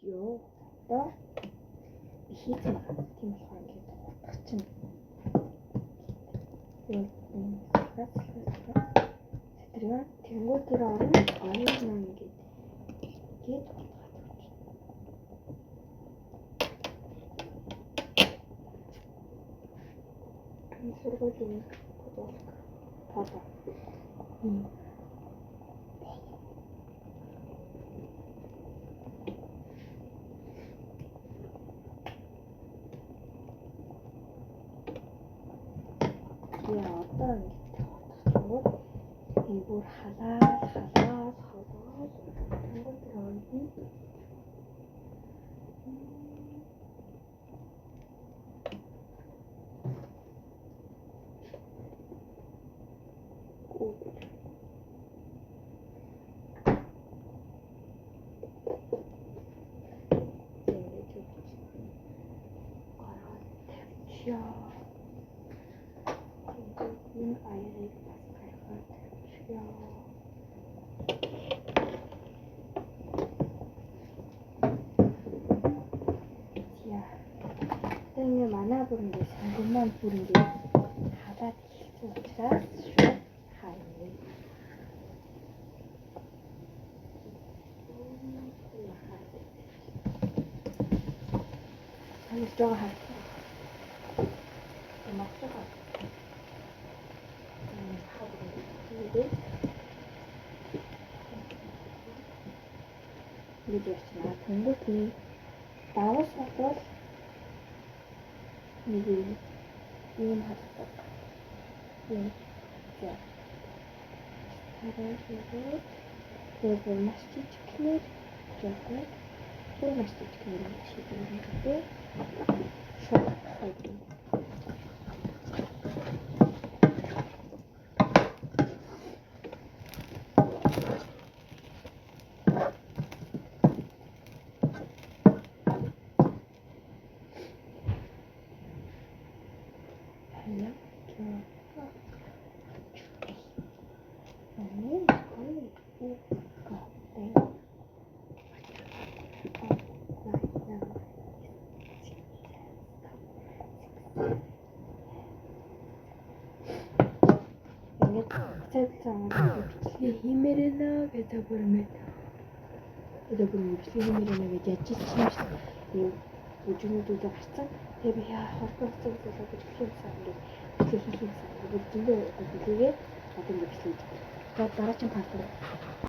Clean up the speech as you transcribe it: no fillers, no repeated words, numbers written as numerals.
ёо. Одоо хийх юм. Тийм болохоор ингээд утгачин. Тэтрээ тэнгуү дээр орно ингээд сургуулийн фото. Яа, одоо ингээд энэ бүр халаад тэнгуү дээр орно. Энэ аяарыг бас гаргаад тавьчихъя. Тэгээ манай бүр ингээд сонгомон бүр ингээд халаад хэлсэн учраас шууд хаяа. Амс жоо хаа. Ямаасаа. Нэг яцнаа тэнгуут нь даваас болоод нэг юм хатдаг. Юм яа. Тэгээд маш жижигхэн жаатай. Тэр маш жижигхэн шийдвэртэй. Шууд хайдаг. Химэрэнэ гэдэг бүрмэд. Одоо бүрмэд химэрэнэ гэж яж чинь юм шиг. Юу бүжгнүүдүүд гарцсан. Тэгээ би хорхоо хэвчээ болоо гэж хэлсэн ингээд бичлэг хийх юмсан. Бүгд зөндөө бүлэгээ одоо ингээд бичлэг. Тэгээд дараа чинь парт